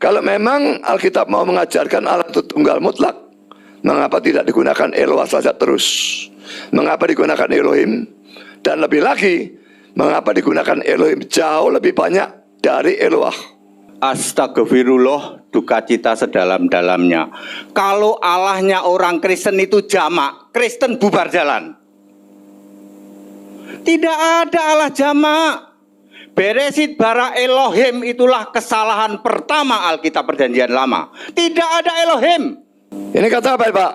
Kalau memang Alkitab mau mengajarkan Allah itu tunggal mutlak, mengapa tidak digunakan Eloah saja terus? Mengapa digunakan Elohim? Dan lebih lagi, mengapa digunakan Elohim jauh lebih banyak dari Eloah? Astagfirullah, duka cita sedalam-dalamnya. Kalau Allahnya orang Kristen itu jamak, Kristen bubar jalan. Tidak ada Allah jamak. Beresit bara Elohim itulah kesalahan pertama Alkitab Perjanjian Lama. Tidak ada Elohim. Ini kata apa, Pak?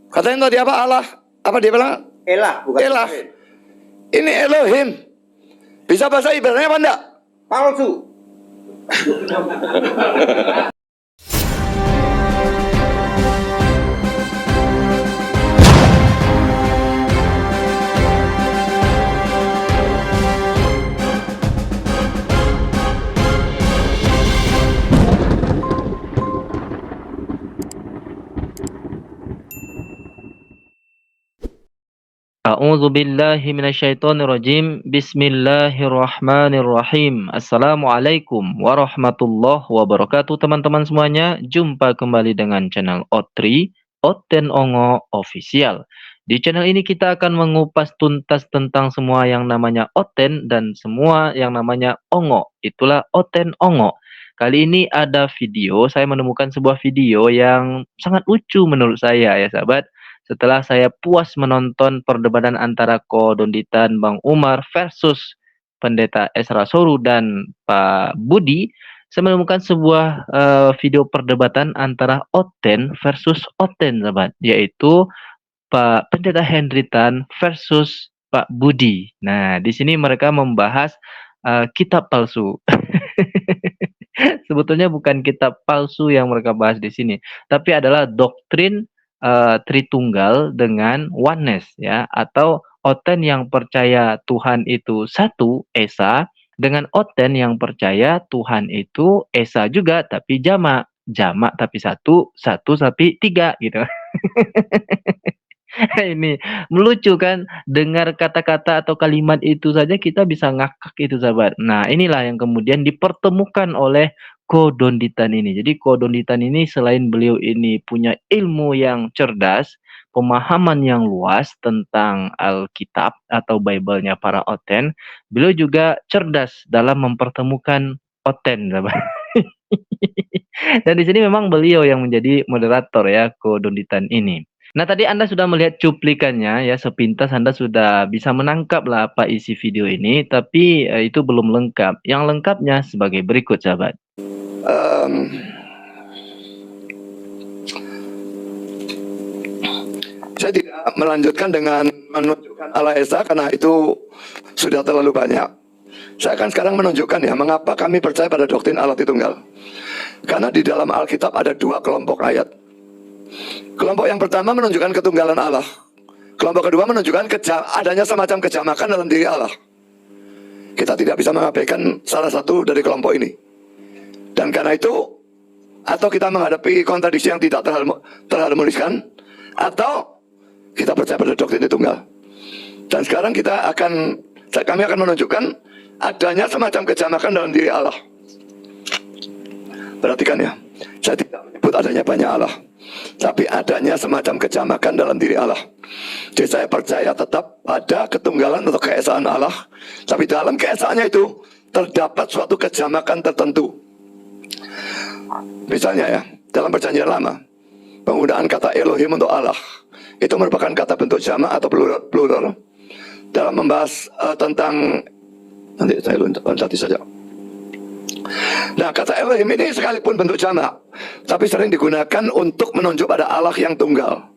Katanya tadi apa? Allah? Apa dia bilang? Elah, bukan Elah. Elohim. Ini Elohim. Bisa bahasa Ibrani apa enggak? Palsu. A'udzu billahi minasyaitonir rajim. Bismillahirrahmanirrahim. Assalamualaikum warahmatullahi wabarakatuh, teman-teman semuanya. Jumpa kembali dengan channel Otri Oten Ongo Official. Di channel ini kita akan mengupas tuntas tentang semua yang namanya Oten dan semua yang namanya Ongo. Itulah Oten Ongo. Kali ini ada video, saya menemukan sebuah video yang sangat lucu menurut saya ya sahabat. Setelah saya puas menonton perdebatan antara Ko Donditan Bang Umar versus Pendeta Esra Soru dan Pak Budi, saya menemukan sebuah video perdebatan antara Oten versus Oten, sahabat, yaitu Pak Pendeta Henry Tan versus Pak Budi. Nah, di sini mereka membahas kitab palsu. Sebetulnya bukan kitab palsu yang mereka bahas di sini, tapi adalah doktrin Tritunggal dengan oneness ya, atau Oten yang percaya Tuhan itu satu, Esa, dengan Oten yang percaya Tuhan itu Esa juga tapi jamak, jamak tapi satu, satu tapi tiga gitu. Ini melucu kan, dengar kata-kata atau kalimat itu saja kita bisa ngakak itu sahabat. Nah, inilah yang kemudian dipertemukan oleh Ko Donditan ini. Jadi Ko Donditan ini selain beliau ini punya ilmu yang cerdas, pemahaman yang luas tentang Alkitab atau Bible-nya para Oten, beliau juga cerdas dalam mempertemukan Oten, sahabat. Dan di sini memang beliau yang menjadi moderator ya, Ko Donditan ini. Nah, tadi Anda sudah melihat cuplikannya ya, sepintas Anda sudah bisa menangkap lah apa isi video ini, tapi itu belum lengkap. Yang lengkapnya sebagai berikut, sahabat. Saya tidak melanjutkan dengan menunjukkan Allah Esa karena itu sudah terlalu banyak. Saya akan sekarang menunjukkan ya mengapa kami percaya pada doktrin Allah Tritunggal. Karena di dalam Alkitab ada dua kelompok ayat. Kelompok yang pertama menunjukkan ketunggalan Allah. Kelompok kedua menunjukkan adanya semacam kejamakan dalam diri Allah. Kita tidak bisa mengabaikan salah satu dari kelompok ini. Dan karena itu, atau kita menghadapi kontradiksi yang tidak terharmoniskan, atau kita percaya pada doktrin Tritunggal. Dan sekarang kami akan menunjukkan adanya semacam kejamakan dalam diri Allah. Perhatikan ya, saya tidak menyebut adanya banyak Allah, tapi adanya semacam kejamakan dalam diri Allah. Jadi saya percaya tetap ada ketunggalan atau keesaan Allah, tapi dalam keesaannya itu terdapat suatu kejamakan tertentu. Misalnya ya, dalam Perjanjian Lama, penggunaan kata Elohim untuk Allah itu merupakan kata bentuk jamak atau plural. Dalam membahas tentang, nanti saya loncati saja. Nah, kata Elohim ini sekalipun bentuk jamak, tapi sering digunakan untuk menunjuk pada Allah yang tunggal.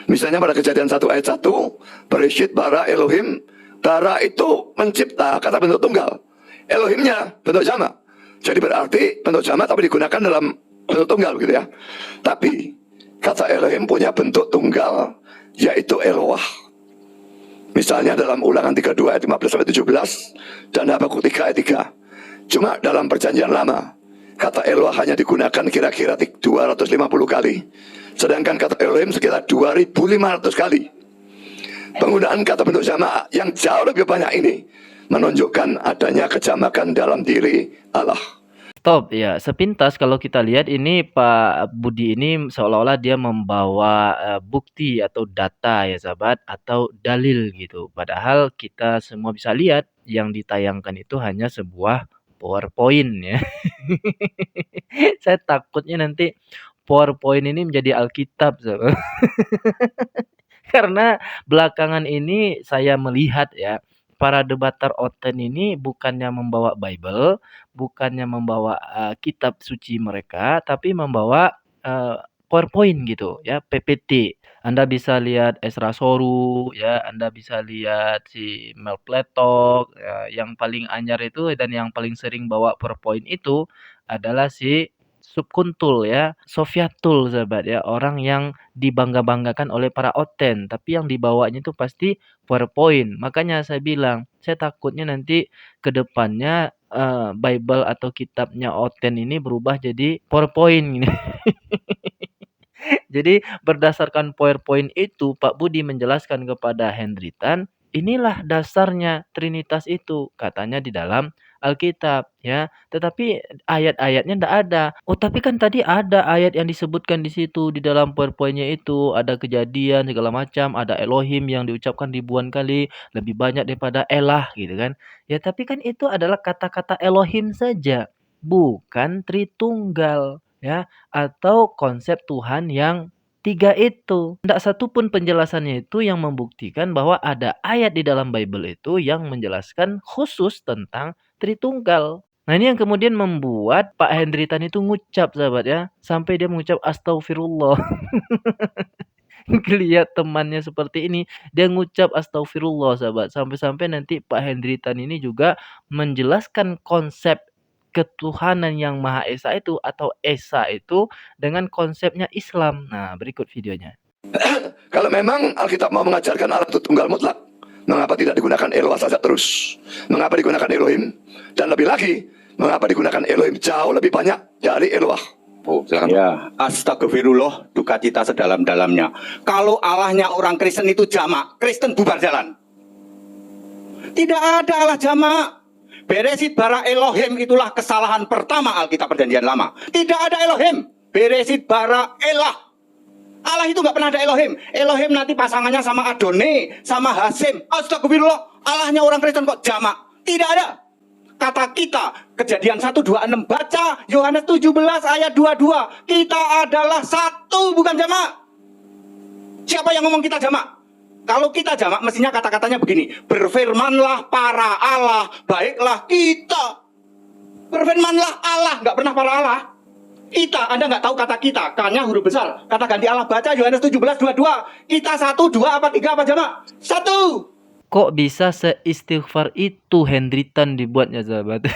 Misalnya pada Kejadian 1 ayat 1, Bereshit bara Elohim, bara itu mencipta, kata bentuk tunggal. Elohimnya bentuk jamak. Jadi berarti bentuk jamak tapi digunakan dalam bentuk tunggal begitu ya. Tapi kata Elohim punya bentuk tunggal, yaitu Eloah. Misalnya dalam Ulangan 32 ayat 15-17 dan Habakuk 3 ayat 3. Cuma dalam Perjanjian Lama, kata Eloah hanya digunakan kira-kira 250 kali. Sedangkan kata Elohim sekitar 2500 kali. Penggunaan kata bentuk jamak yang jauh lebih banyak ini menunjukkan adanya kejamakan dalam diri Allah. Stop, ya. Sepintas kalau kita lihat ini Pak Budi ini seolah-olah dia membawa bukti atau data ya sahabat atau dalil gitu. Padahal kita semua bisa lihat yang ditayangkan itu hanya sebuah PowerPoint ya. Saya takutnya nanti PowerPoint ini menjadi Alkitab sahabat. Karena belakangan ini saya melihat ya, para debater Oten ini bukannya membawa Bible, bukannya membawa kitab suci mereka, tapi membawa PowerPoint gitu ya, PPT. Anda bisa lihat Ezra Soru ya, Anda bisa lihat si Mel Pletok ya, yang paling anyar itu dan yang paling sering bawa PowerPoint itu adalah si Subkuntul ya, Sofiatul sahabat ya, orang yang dibangga-banggakan oleh para Oten, tapi yang dibawanya itu pasti PowerPoint. Makanya saya bilang, saya takutnya nanti ke depannya Bible atau kitabnya Oten ini berubah jadi PowerPoint gini. Jadi berdasarkan PowerPoint itu Pak Budi menjelaskan kepada Hendritan, inilah dasarnya Trinitas itu, katanya di dalam Alkitab ya. Tetapi ayat-ayatnya tidak ada. Oh, tapi kan tadi ada ayat yang disebutkan di situ di dalam PowerPoint-nya itu, ada kejadian segala macam, ada Elohim yang diucapkan ribuan kali, lebih banyak daripada Elah gitu kan. Ya, tapi kan itu adalah kata-kata Elohim saja, bukan Tritunggal ya, atau konsep Tuhan yang tiga itu. Tidak satu pun penjelasannya itu yang membuktikan bahwa ada ayat di dalam Bible itu yang menjelaskan khusus tentang Tritunggal. Nah, ini yang kemudian membuat Pak Hendritan itu ngucap sahabat ya, sampai dia mengucap astagfirullah. Lihat temannya seperti ini, dia ngucap astagfirullah sahabat, sampai-sampai nanti Pak Hendritan ini juga menjelaskan konsep ketuhanan yang Maha Esa itu atau Esa itu dengan konsepnya Islam. Nah, berikut videonya. Kalau memang Alkitab mau mengajarkan Allah itu tunggal mutlak, mengapa tidak digunakan Eloah saja terus? Mengapa digunakan Elohim? Dan lebih lagi, mengapa digunakan Elohim jauh lebih banyak dari Eloah? Oh, silakan. Ya, astagfirullah, duka cita sedalam-dalamnya. Kalau Allahnya orang Kristen itu jamak, Kristen bubar jalan. Tidak ada Allah jamak. Beresit bara Elohim itulah kesalahan pertama Alkitab Perjanjian Lama. Tidak ada Elohim. Beresit bara Elah. Allah itu nggak pernah ada Elohim. Elohim nanti pasangannya sama Adone, sama Hasim. Astagfirullah, Allahnya orang Kristen kok jamak? Tidak ada. Kata kita, Kejadian 1:26, baca Yohanes 17 ayat 22. Kita adalah satu, bukan jamak. Siapa yang ngomong kita jamak? Kalau kita jamak, mestinya kata-katanya begini. Berfirmanlah para Allah, baiklah kita. Berfirmanlah Allah, nggak pernah para Allah. Kita, Anda nggak tahu kata kita, K-nya huruf besar. Kata ganti Allah, baca Yohanes 17:22. Kita satu, dua, apa tiga, apa jamak? Satu. Kok bisa seistighfar itu Hendritan dibuatnya sahabat?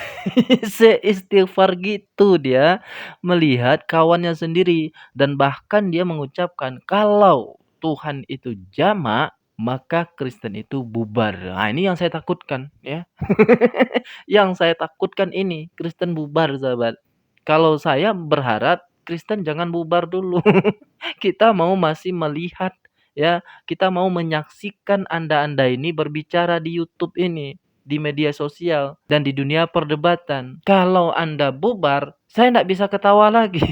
Seistighfar gitu dia melihat kawannya sendiri. Dan bahkan dia mengucapkan kalau Tuhan itu jamak, maka Kristen itu bubar. Nah, ini yang saya takutkan ya. Yang saya takutkan ini Kristen bubar sahabat. Kalau saya berharap Kristen jangan bubar dulu. Kita mau masih melihat ya, kita mau menyaksikan Anda-Anda ini berbicara di YouTube ini, di media sosial dan di dunia perdebatan. Kalau Anda bubar, saya tidak bisa ketawa lagi.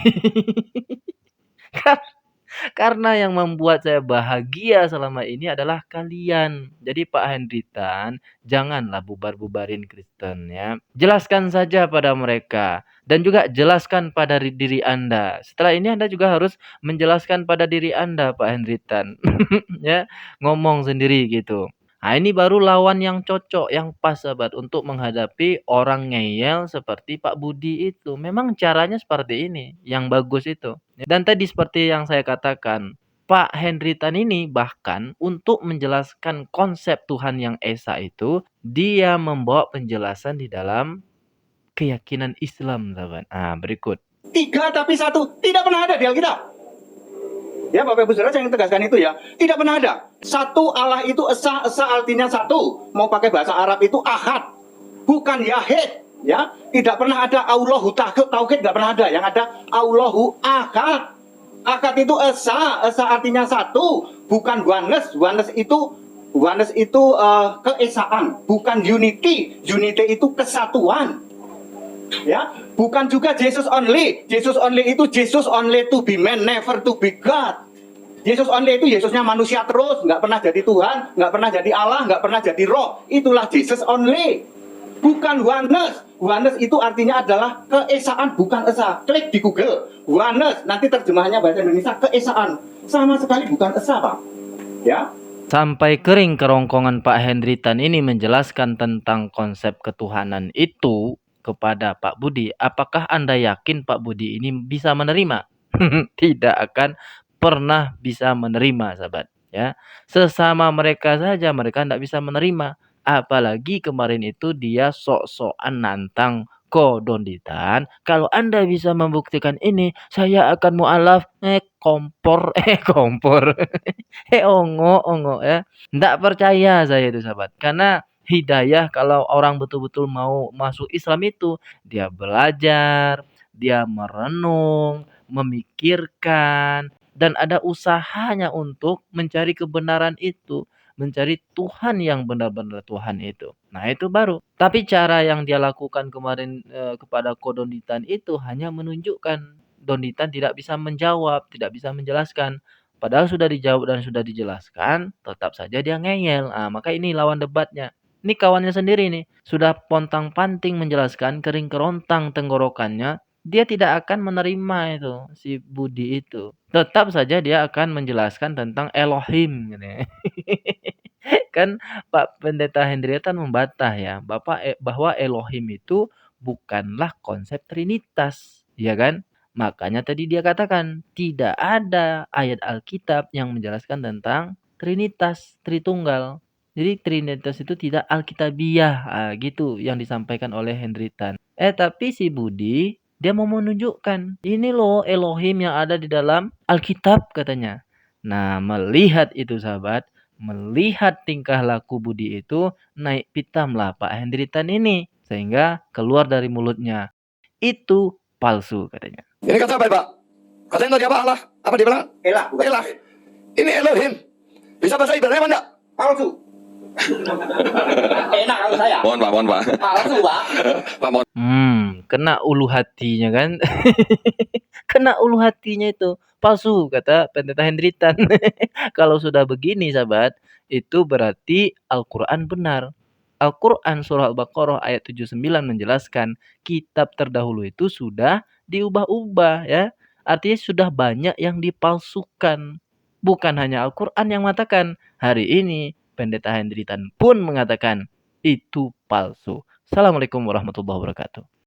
Karena yang membuat saya bahagia selama ini adalah kalian. Jadi Pak Hendritan, janganlah bubar-bubarin Kristen ya. Jelaskan saja pada mereka. Dan juga jelaskan pada diri Anda. Setelah ini Anda juga harus menjelaskan pada diri Anda Pak Hendritan. Ya, ngomong sendiri gitu. Nah, ini baru lawan yang cocok, yang pas sahabat untuk menghadapi orang ngeyel seperti Pak Budi itu. Memang caranya seperti ini, yang bagus itu. Dan tadi seperti yang saya katakan, Pak Hendritan ini bahkan untuk menjelaskan konsep Tuhan yang Esa itu, dia membawa penjelasan di dalam keyakinan Islam, sahabat. Nah, berikut. Tiga tapi satu, tidak pernah ada di Alkitab. Ya, Bapak Ibu Saudara, saya ingin tegaskan itu ya. Tidak pernah ada. Satu Allah itu esa, esa artinya satu. Mau pakai bahasa Arab itu ahad, bukan yahid. Ya, tidak pernah ada Allahu tauhid, tidak pernah ada. Yang ada Allahu ahad. Ahad itu esa, esa artinya satu, bukan oneness. Oneness itu keesaan, bukan unity. Unity itu kesatuan. Ya, Bukan juga Jesus only. Jesus only itu Jesus only to be man, never to be God. Jesus only itu Yesusnya manusia terus, nggak pernah jadi Tuhan, nggak pernah jadi Allah, nggak pernah jadi Roh. Itulah Jesus only. Bukan oneness. Oneness itu artinya adalah keesaan, bukan esa. Klik di Google, oneness. Nanti terjemahannya bahasa Indonesia keesaan. Sama sekali bukan esa, Pak. Ya. Sampai kering kerongkongan Pak Hendritan ini menjelaskan tentang konsep ketuhanan itu kepada Pak Budi. Apakah Anda yakin Pak Budi ini bisa menerima? Tidak akan pernah bisa menerima, sahabat. Ya, sesama mereka saja mereka tidak bisa menerima. Apalagi kemarin itu dia sok-sokan nantang Kodonditan. Kalau Anda bisa membuktikan ini, saya akan mualaf. Kompor, kompor. Ongo ya. Nggak percaya saya itu, sahabat. Karena hidayah kalau orang betul-betul mau masuk Islam itu, dia belajar, dia merenung, memikirkan, dan ada usahanya untuk mencari kebenaran itu, mencari Tuhan yang benar-benar Tuhan itu. Nah, itu baru. Tapi cara yang dia lakukan kemarin kepada Kodonditan itu hanya menunjukkan Donditan tidak bisa menjawab, tidak bisa menjelaskan. Padahal sudah dijawab dan sudah dijelaskan, tetap saja dia ngeyel. Ah, maka ini lawan debatnya. Ini kawannya sendiri nih, sudah pontang-panting menjelaskan, kering kerontang tenggorokannya, dia tidak akan menerima itu, si Budi itu. Tetap saja dia akan menjelaskan tentang Elohim. Gitu ya. Kan Pak Pendeta Hendriatan membantah ya, bahwa Elohim itu bukanlah konsep Trinitas, ya kan? Makanya tadi dia katakan tidak ada ayat Alkitab yang menjelaskan tentang Trinitas, Tritunggal. Jadi Trinitas itu tidak alkitabiah, gitu yang disampaikan oleh Hendritan. Tapi si Budi dia mau menunjukkan ini loh Elohim yang ada di dalam Alkitab katanya. Nah, melihat itu sahabat, melihat tingkah laku Budi itu, naik pitamlah Pak Hendritan ini sehingga keluar dari mulutnya, itu palsu katanya. Ini kata apa, Pak? Katanya tadi apa Allah? Apa dia bilang? Elah, bukan Elah. Ini Elohim. Bisa bahasa Ibrani apa enggak? palsu. Enak kalau saya. Mohon Pak. Palsu, Pak. Pak, mohon. Kena ulu hatinya kan. Kena ulu hatinya itu. Palsu kata Pendeta Hendritan. Kalau sudah begini sahabat, itu berarti Al-Quran benar. Al-Quran surah Al-Baqarah ayat 79 menjelaskan kitab terdahulu itu sudah diubah-ubah ya. Artinya sudah banyak yang dipalsukan. Bukan hanya Al-Quran yang mengatakan. Hari ini Pendeta Hendritan pun mengatakan itu palsu. Assalamualaikum warahmatullahi wabarakatuh.